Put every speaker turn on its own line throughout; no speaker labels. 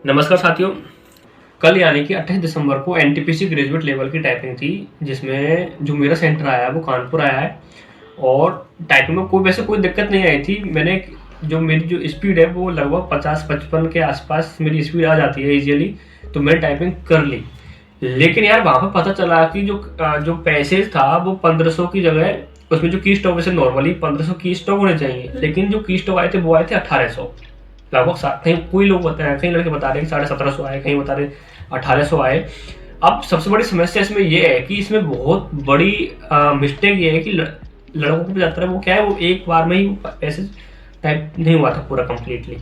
नमस्कार साथियों। कल यानी कि 28 दिसंबर को एनटीपीसी ग्रेजुएट लेवल की टाइपिंग थी, जिसमें जो मेरा सेंटर आया है वो कानपुर आया है और टाइपिंग में कोई दिक्कत नहीं आई थी। मेरी जो स्पीड है वो लगभग 50-55 के आसपास मेरी स्पीड आ जाती है इजीली, तो मैंने टाइपिंग कर ली। लेकिन यार वहाँ पर पता चला कि जो पैसेज था वो 1500 की जगह उसमें जो की स्टॉक, वैसे नॉर्मली 1500 की स्टॉक होने चाहिए, लेकिन जो की स्टॉक आए थे वो आए थे 1800 लगभग। कहीं कोई लोग बताए, कई लड़के बता रहे हैं 1750 आए, कहीं बता रहे 1800 आए। अब सबसे बड़ी समस्या इसमें ये है कि इसमें बहुत बड़ी मिस्टेक ये है कि लड़कों को जाता है वो क्या है, वो एक बार में ही ऐसे टाइप नहीं हुआ था पूरा कंप्लीटली।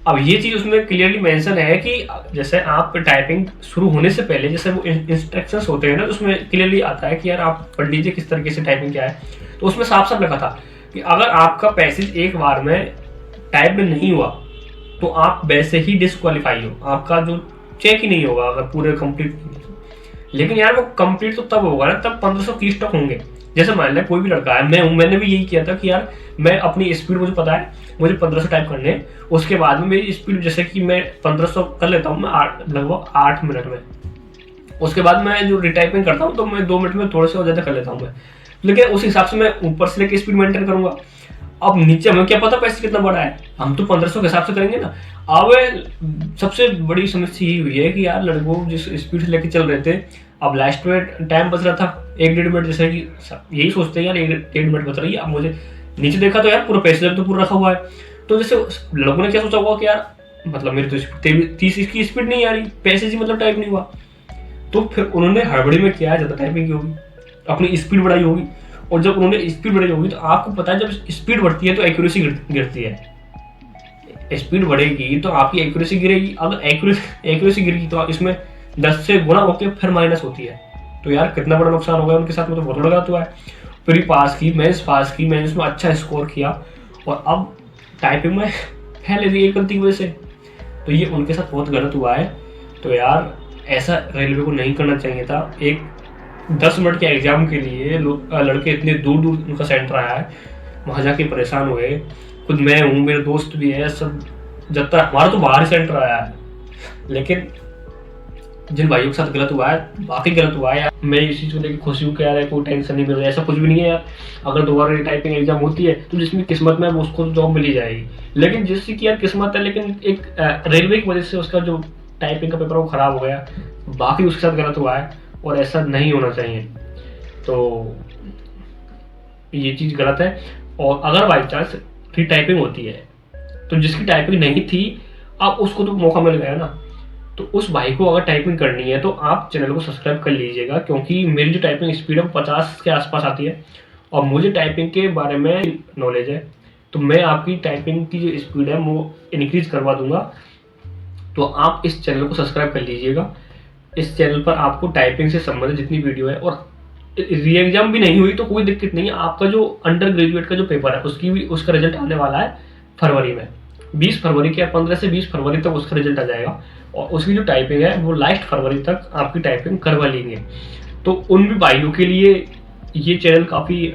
अब ये चीज़ उसमें क्लियरली मेंशन है कि जैसे आप टाइपिंग शुरू होने से पहले जैसे वो इंस्ट्रक्शंस होते हैं ना, तो उसमें क्लियरली आता है कि यार आप पढ़ लीजिए किस तरीके से टाइपिंग क्या है। तो उसमें साफ साफ लिखा था कि अगर आपका पैसेज एक बार में टाइप में नहीं हुआ तो आप वैसे ही डिस्क्वालीफाई हो, आपका जो चेक ही नहीं होगा अगर पूरे कंप्लीट। लेकिन यार वो कंप्लीट तो तब होगा ना तब 1500 की स्टॉक होंगे। जैसे मान लिया कोई भी लड़का है, मैंने भी यही किया था कि यार मैं अपनी स्पीड, मुझे पता है मुझे 1500 टाइप करने हैं, उसके बाद में मेरी स्पीड जैसे कि मैं 1500 कर लेता हूँ मैं लगभग 8 मिनट में। उसके बाद मैं जो रिटाइपिंग करता हूँ तो मैं 2 मिनट में थोड़े से और ज़्यादा कर लेता हूँ मैं, लेकिन उस हिसाब से मैं ऊपर से लेकर स्पीड मेंटेन करूंगा। अब नीचे हमें क्या पता पैसे कितना बड़ा है, हम तो 1500 के हिसाब से करेंगे ना। अब सबसे बड़ी समस्या यही हुई है कि यार लड़कों जिस स्पीड से लेके चल रहे थे, अब लास्ट में टाइम बच रहा था 1-1.5 मिनट, जैसे कि यही सोचते हैं यार 1-1.5 मिनट बच रही है। अब मुझे नीचे देखा तो यार पूरा पैसेंजर तो पूरा रखा हुआ है, तो जैसे लोगों ने क्या सोचा होगा कि यार मतलब मेरी तो 30 की स्पीड नहीं आ रही, पैसेज ही मतलब टाइप नहीं हुआ। तो फिर उन्होंने हड़बड़ी में किया है, ज़्यादा टाइपिंग की होगी, अपनी स्पीड बढ़ाई होगी, और जब उन्होंने स्पीड बढ़ाई होगी तो आपको पता है जब स्पीड बढ़ती है तो एक्यूरेसी गिरती है। स्पीड बढ़ेगी तो आपकी एक्यूरेसी गिरेगी, अगर एक्यूरेसी गिरेगी तो इसमें 10 से गुना होकर फिर माइनस होती है। तो यार कितना बड़ा नुकसान हो गया उनके साथ में, तो बहुत बड़ा हुआ है। फिर पास की, मेंस में अच्छा स्कोर किया और अब टाइपिंग में फेल है एक गलती की वजह से, तो ये उनके साथ बहुत गलत हुआ है। तो यार ऐसा रेलवे को नहीं करना चाहिए था। एक 10 मिनट के एग्जाम के लिए लड़के इतने दूर दूर उनका सेंटर आया है, वहाँ जाके परेशान हुए। खुद मैं हूँ, मेरे दोस्त भी है सब, जब तक हमारा तो बाहर ही सेंटर आया है। लेकिन जिन भाइयों के साथ गलत हुआ है बाकी गलत हुआ है यार, मैं इस चीज़ को लेकर खुशी हूँ कि यार कोई टेंशन नहीं मिल रहा है, ऐसा कुछ भी नहीं है यार। अगर दोबारा टाइपिंग एग्जाम होती है तो जिसमें किस्मत में वो उसको जॉब मिल ही जाएगी, लेकिन जिसकी की यार किस्मत है, लेकिन एक रेलवे की वजह से उसका जो टाइपिंग का पेपर वो खराब हो गया, बाकी उसके साथ गलत हुआ है और ऐसा नहीं होना चाहिए। तो ये चीज़ गलत है। और अगर बाई चांस रीटाइपिंग होती है तो जिसकी टाइपिंग नहीं थी अब उसको तो मौका मिल गया ना, तो उस भाई को अगर टाइपिंग करनी है तो आप चैनल को सब्सक्राइब कर लीजिएगा, क्योंकि मेरी जो टाइपिंग स्पीड है 50 के आसपास आती है और मुझे टाइपिंग के बारे में नॉलेज है, तो मैं आपकी टाइपिंग की जो स्पीड है वो इंक्रीज करवा दूंगा। तो आप इस चैनल को सब्सक्राइब कर लीजिएगा। इस चैनल पर आपको टाइपिंग से संबंधित जितनी वीडियो है, और री एग्जाम भी नहीं हुई तो कोई दिक्कत नहीं है, आपका जो अंडर ग्रेजुएट का जो पेपर है उसका रिजल्ट आने वाला है फरवरी में, 20 फरवरी के 15 से 20 फरवरी तक उसका रिजल्ट आ जाएगा, और उसकी जो टाइपिंग है वो लास्ट फरवरी तक आपकी टाइपिंग करवा लेंगे। तो उन भी भाइयों के लिए ये चैनल काफ़ी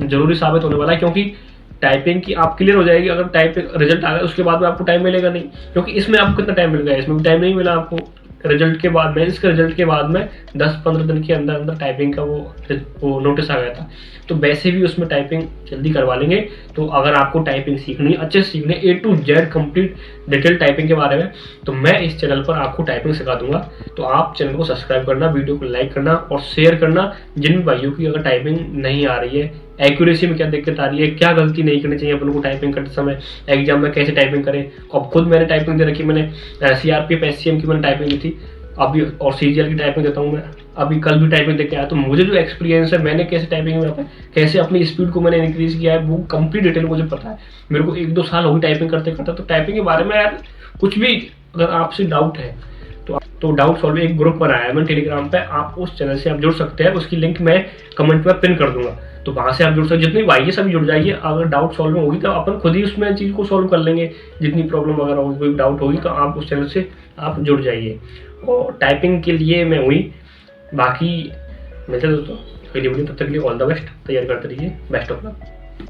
जरूरी साबित होने वाला है, क्योंकि टाइपिंग की आप क्लियर हो जाएगी। अगर टाइपिंग रिजल्ट आ गया उसके बाद में आपको टाइम मिलेगा नहीं, क्योंकि इसमें आपको कितना टाइम मिल गया, इसमें भी टाइम नहीं मिला आपको। रिजल्ट के बाद में, इसके रिजल्ट के बाद में 10-15 दिन के अंदर अंदर टाइपिंग का वो नोटिस आ गया था, तो वैसे भी उसमें टाइपिंग जल्दी करवा लेंगे। तो अगर आपको टाइपिंग सीखनी, अच्छे से सीखने A to Z complete detail typing के बारे में, तो मैं इस चैनल पर आपको टाइपिंग सिखा दूंगा। तो आप चैनल को सब्सक्राइब करना, वीडियो को लाइक करना और शेयर करना। जिन भाइयों की अगर टाइपिंग नहीं आ रही है, एक्यूरेसी में क्या दिक्कत आ रही है, क्या गलती नहीं करनी चाहिए अपन को टाइपिंग करते समय, एग्जाम में कैसे टाइपिंग करें। अब खुद मैंने टाइपिंग दे रखी, मैंने CRPF SCM की मैंने टाइपिंग दी थी अभी, और CGL की टाइपिंग देता हूँ मैं अभी, कल भी टाइपिंग देके आया। तो मुझे जो एक्सपीरियंस है, मैंने कैसे टाइपिंग में कैसे अपनी स्पीड को मैंने इंक्रीज किया है, वो कंप्लीट डिटेल मुझे पता है। मेरे को 1-2 साल हो गए टाइपिंग करते करते, तो टाइपिंग के बारे में यार कुछ भी अगर आपसे डाउट है तो डाउट सॉल्व एक ग्रुप बनाया है मैंने टेलीग्राम पे, आप उस चैनल से आप जुड़ सकते हैं, उसकी लिंक मैं कमेंट में पिन कर दूंगा, तो वहाँ से आप जुड़ सकते। जितनी भाई सभी जुड़ जाइए, अगर डाउट सॉल्व होगी तो अपन खुद ही उसमें चीज़ को सॉल्व कर लेंगे। जितनी प्रॉब्लम अगर होगी, कोई डाउट होगी, तो आप उस चैनल से आप जुड़ जाइए। और टाइपिंग के लिए मैं हुई, बाकी मिलते दोस्तों अगली वीडियो, तब तक के लिए ऑल द बेस्ट, तैयार करते रहिए, बेस्ट ऑफ लक।